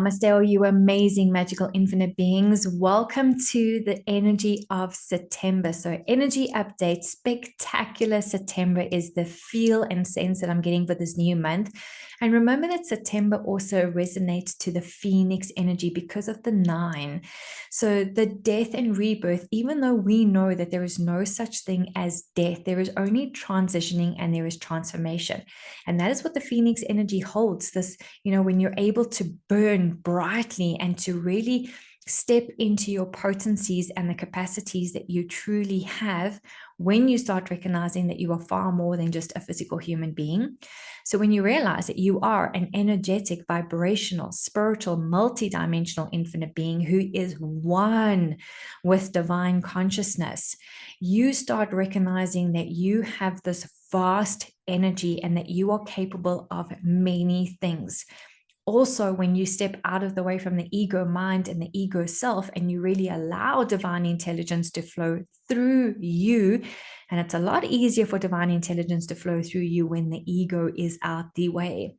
Namaste, all you amazing, magical, infinite beings. Welcome to the energy of September. So energy update, spectacular September is the feel and sense that I'm getting for this new month. And remember that September also resonates to the Phoenix energy because of the 9. So the death and rebirth, even though we know that there is no such thing as death, there is only transitioning and there is transformation. And that is what the Phoenix energy holds. This, when you're able to burn brightly and to really step into your potencies and the capacities that you truly have when you start recognizing that you are far more than just a physical human being. So when you realize that you are an energetic, vibrational, spiritual, multidimensional, infinite being who is one with divine consciousness, you start recognizing that you have this vast energy and that you are capable of many things. Also, when you step out of the way from the ego mind and the ego self, and you really allow divine intelligence to flow through you, and it's a lot easier for divine intelligence to flow through you when the ego is out the way,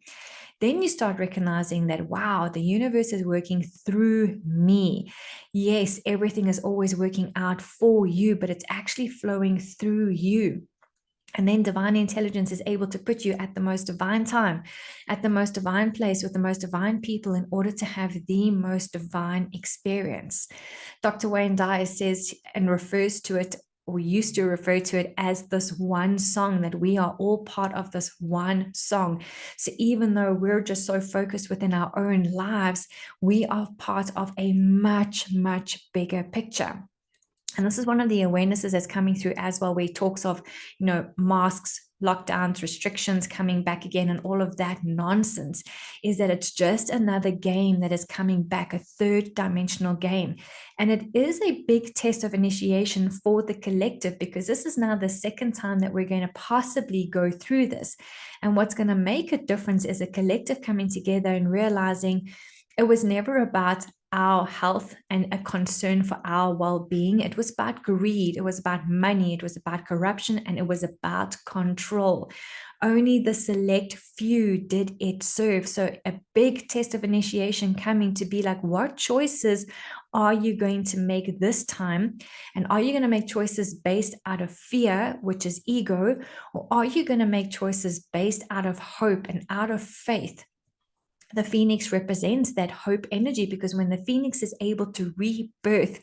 then you start recognizing that, wow, the universe is working through me. Yes, everything is always working out for you, but it's actually flowing through you. And then divine intelligence is able to put you at the most divine time, at the most divine place with the most divine people in order to have the most divine experience. Dr. Wayne Dyer says and refers to it, or used to refer to it, as this one song, that we are all part of this one song. So even though we're just so focused within our own lives, we are part of a much, much bigger picture. And this is one of the awarenesses that's coming through as well, where he talks of, masks, lockdowns, restrictions coming back again, and all of that nonsense, is that it's just another game that is coming back, a third dimensional game. And it is a big test of initiation for the collective, because this is now the second time that we're going to possibly go through this. And what's going to make a difference is a collective coming together and realizing it was never about our health and a concern for our well-being. It was about greed, it was about money, it was about corruption, and it was about control. Only the select few did it serve. So a big test of initiation coming to be like, what choices are you going to make this time? And are you going to make choices based out of fear, which is ego, or are you going to make choices based out of hope and out of faith? The phoenix represents that hope energy, because when the phoenix is able to rebirth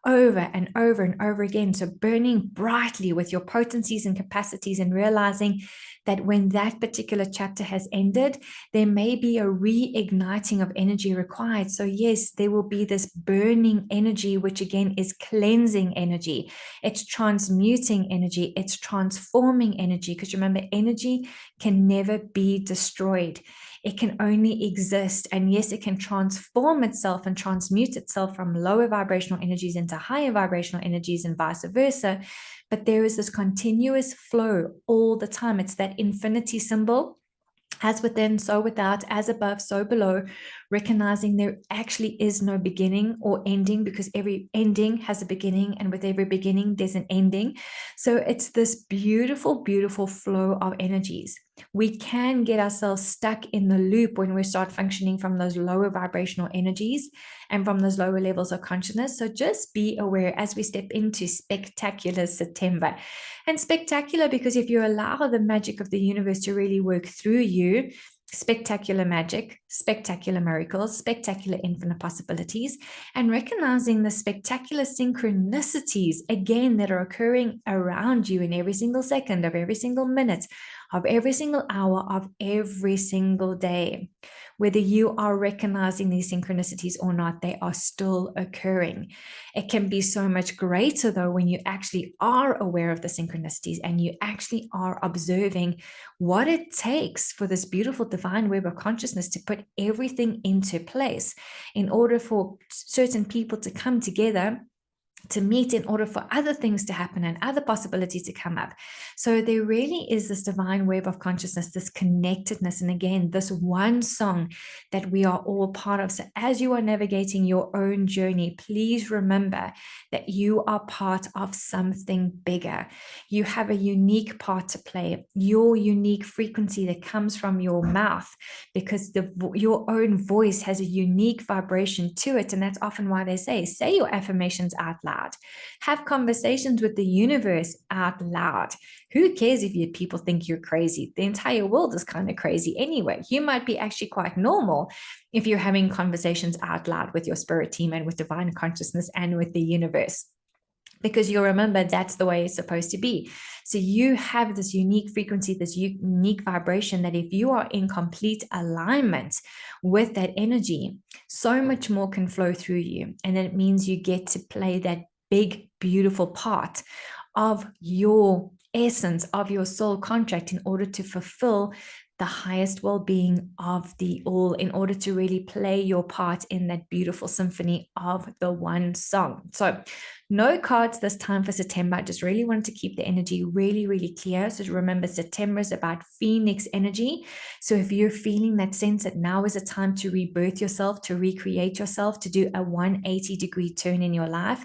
over and over and over again, so burning brightly with your potencies and capacities, and realizing that when that particular chapter has ended, there may be a reigniting of energy required. So yes, there will be this burning energy, which again is cleansing energy. It's transmuting energy. It's transforming energy, because remember, energy can never be destroyed. It can only exist. And yes, it can transform itself and transmute itself from lower vibrational energies into higher vibrational energies and vice versa. But there is this continuous flow all the time. It's that infinity symbol. As within, so without, as above, so below, recognizing there actually is no beginning or ending, because every ending has a beginning, and with every beginning, there's an ending. So it's this beautiful, beautiful flow of energies. We can get ourselves stuck in the loop when we start functioning from those lower vibrational energies and from those lower levels of consciousness. So just be aware as we step into spectacular September. And spectacular because if you allow the magic of the universe to really work through you, spectacular magic, spectacular miracles, spectacular infinite possibilities, and recognizing the spectacular synchronicities, again, that are occurring around you in every single second of every single minute of every single hour of every single day. Whether you are recognizing these synchronicities or not, they are still occurring. It can be so much greater, though, when you actually are aware of the synchronicities and you actually are observing what it takes for this beautiful divine web of consciousness to put everything into place in order for certain people to come together to meet in order for other things to happen and other possibilities to come up. So there really is this divine web of consciousness, this connectedness, and again, this one song that we are all part of. So as you are navigating your own journey, please remember that you are part of something bigger. You have a unique part to play, your unique frequency that comes from your mouth, because your own voice has a unique vibration to it. And that's often why they say your affirmations out loud. Have conversations with the universe out loud. Who cares if people think you're crazy? The entire world is kind of crazy anyway. You might be actually quite normal if you're having conversations out loud with your spirit team and with divine consciousness and with the universe, because you'll remember that's the way it's supposed to be. So you have this unique frequency, this unique vibration, that if you are in complete alignment with that energy, so much more can flow through you. And it means you get to play that big, beautiful part of your essence, of your soul contract, in order to fulfill the highest well-being of the all, in order to really play your part in that beautiful symphony of the one song. So no cards this time for September. I just really wanted to keep the energy really, really clear. So remember, September is about Phoenix energy. So if you're feeling that sense that now is a time to rebirth yourself, to recreate yourself, to do a 180-degree turn in your life,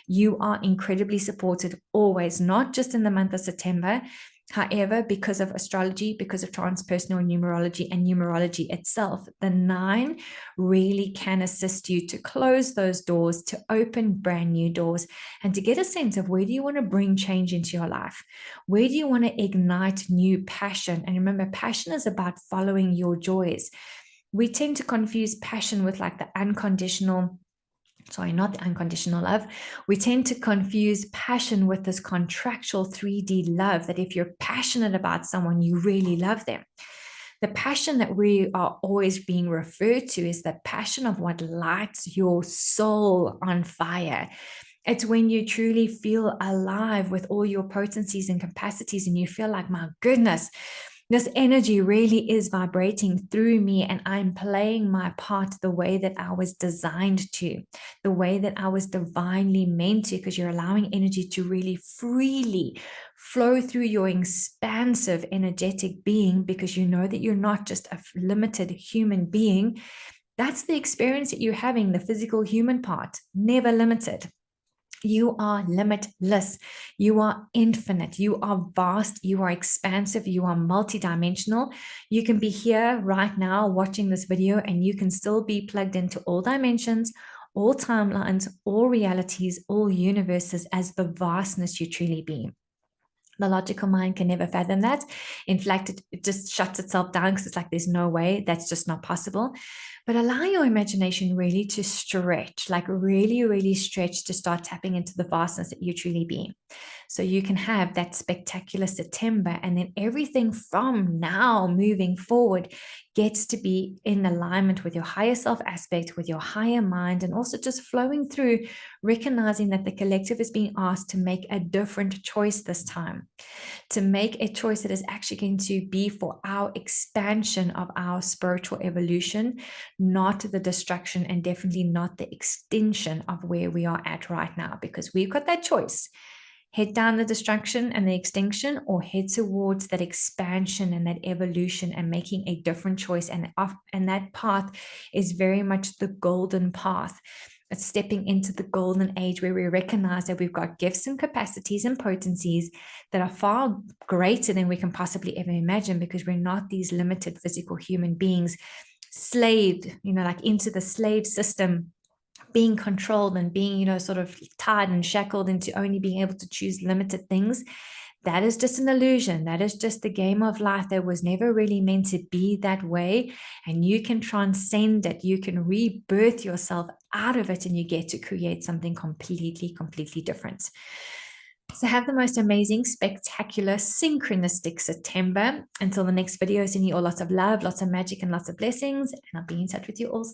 you are incredibly supported always, not just in the month of September. However, because of astrology, because of transpersonal numerology and numerology itself, the 9 really can assist you to close those doors, to open brand new doors, and to get a sense of where do you want to bring change into your life? Where do you want to ignite new passion? And remember, passion is about following your joys. We tend to confuse passion with like the unconditional, not the unconditional love. We tend to confuse passion with this contractual 3D love, that if you're passionate about someone, you really love them. The passion that we are always being referred to is the passion of what lights your soul on fire. It's when you truly feel alive with all your potencies and capacities, and you feel like, my goodness, this energy really is vibrating through me, and I'm playing my part the way that I was designed to, the way that I was divinely meant to, because you're allowing energy to really freely flow through your expansive energetic being, because you know that you're not just a limited human being. That's the experience that you're having, the physical human part, never limited. You are limitless. You are infinite. You are vast. You are expansive. You are multidimensional. You can be here right now watching this video, and you can still be plugged into all dimensions, all timelines, all realities, all universes, as the vastness you truly be. The logical mind can never fathom that. In fact, it just shuts itself down, because it's like, there's no way, that's just not possible. But allow your imagination really to stretch, like really, really stretch, to start tapping into the vastness that you truly be. So you can have that spectacular September, and then everything from now moving forward gets to be in alignment with your higher self aspect, with your higher mind, and also just flowing through, recognizing that the collective is being asked to make a different choice this time, to make a choice that is actually going to be for our expansion of our spiritual evolution, not the destruction, and definitely not the extension of where we are at right now, because we've got that choice. Head down the destruction and the extinction, or head towards that expansion and that evolution and making a different choice. And that path is very much the golden path. It's stepping into the golden age, where we recognize that we've got gifts and capacities and potencies that are far greater than we can possibly ever imagine, because we're not these limited physical human beings slaved, like into the slave system, being controlled and being, sort of tied and shackled into only being able to choose limited things. That is just an illusion. That is just the game of life that was never really meant to be that way. And you can transcend it. You can rebirth yourself out of it, and you get to create something completely, completely different. So have the most amazing, spectacular, synchronistic September. Until the next video, sending you all lots of love, lots of magic, and lots of blessings. And I'll be in touch with you all soon.